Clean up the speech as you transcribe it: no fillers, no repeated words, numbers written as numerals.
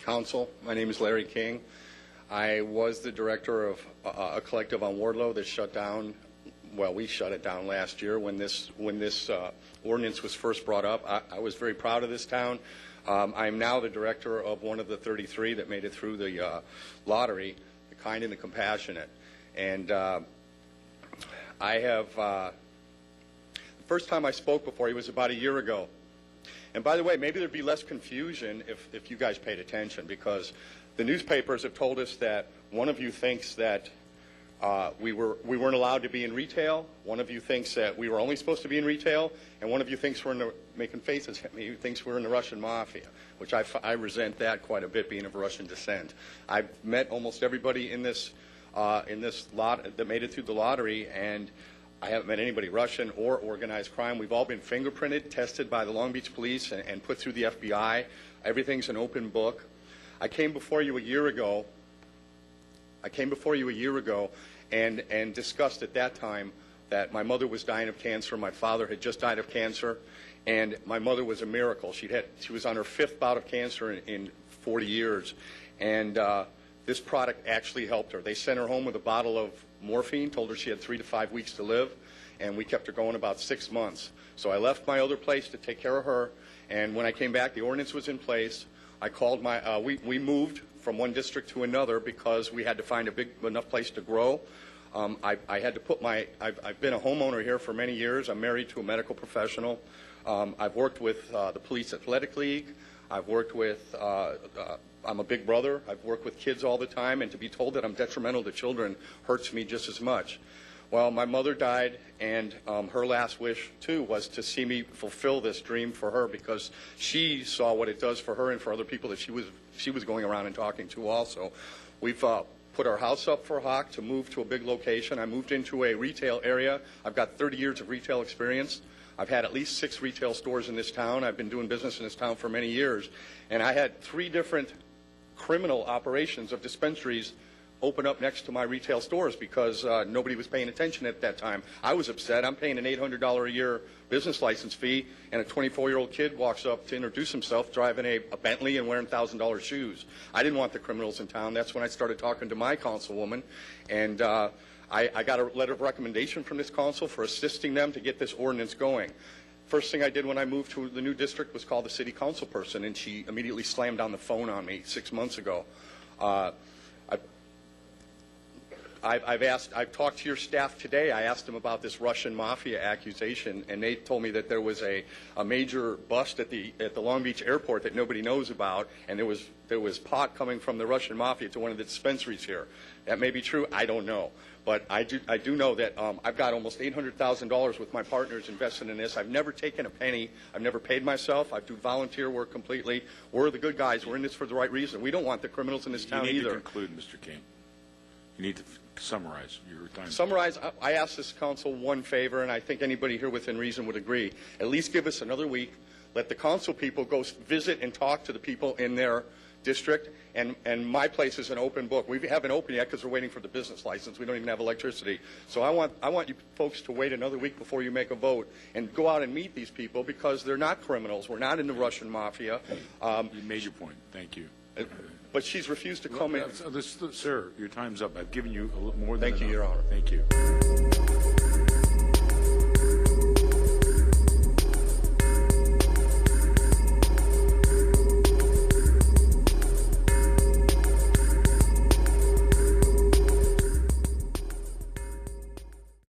Council. My name is Larry King. I was the director of a collective on Wardlow that shut down. Well, we shut it down last year when this ordinance was first brought up. I was very proud of this town. I'm now the director of one of the 33 that made it through the lottery, the kind and the compassionate. And I have the first time I spoke before you was about a year ago. And by the way, maybe there'd be less confusion if you guys paid attention, because the newspapers have told us that one of you thinks that we weren't allowed to be in retail. One of you thinks that we were only supposed to be in retail, and one of you thinks we're making faces at me, thinks we're in the Russian mafia, which I resent that quite a bit, being of Russian descent. I've met almost everybody in this lot that made it through the lottery, and I haven't met anybody Russian or organized crime. We've all been fingerprinted, tested by the Long Beach Police, and put through the FBI. Everything's an open book. I came before you a year ago. And discussed at that time that my mother was dying of cancer. My father had just died of cancer, and my mother was a miracle. She was on her 5th bout of cancer in 40 years, and this product actually helped her. They sent her home with a bottle of morphine, told her she had 3 to 5 weeks to live, and we kept her going about 6 months. So I left my other place to take care of her, and when I came back, the ordinance was in place. I called we moved from one district to another because we had to find a big enough place to grow. I had to put I've been a homeowner here for many years. I'm married to a medical professional. I've worked with the Police Athletic League. I've worked with, I'm a big brother. I've worked with kids all the time, and to be told that I'm detrimental to children hurts me just as much. Well, my mother died, and her last wish, too, was to see me fulfill this dream for her, because she saw what it does for her and for other people that she was going around and talking to also. We've put our house up for Hawk to move to a big location. I moved into a retail area. I've got 30 years of retail experience. I've had at least 6 retail stores in this town. I've been doing business in this town for many years. And I had 3 different criminal operations of dispensaries open up next to my retail stores because nobody was paying attention at that time. I was upset. I'm paying an $800 a year business license fee, and a 24-year-old kid walks up to introduce himself driving a Bentley and wearing $1,000 shoes. I didn't want the criminals in town. That's when I started talking to my councilwoman, and I got a letter of recommendation from this council for assisting them to get this ordinance going. First thing I did when I moved to the new district was call the city council person, and she immediately slammed down the phone on me 6 months ago. I've talked to your staff today. I asked them about this Russian mafia accusation, and they told me that there was a major bust at the Long Beach airport that nobody knows about, and there was pot coming from the Russian mafia to one of the dispensaries here. That may be true. I don't know. But I do know that I've got almost $800,000 with my partners invested in this. I've never taken a penny. I've never paid myself. I do volunteer work completely. We're the good guys. We're in this for the right reason. We don't want the criminals in this town either. You need to conclude, Mr. King. You need to summarize your time. Summarize. I asked this council one favor, and I think anybody here within reason would agree. At least give us another week. Let the council people go visit and talk to the people in their district, and my place is an open book. We haven't opened yet because we're waiting for the business license. We don't even have electricity. So I want you folks to wait another week before you make a vote and go out and meet these people, because they're not criminals. We're not in the Russian mafia. You made your point. Thank you. But she's refused to come in. Sir, your time's up. I've given you a little more than enough. Thank you, Your Honor. Thank you.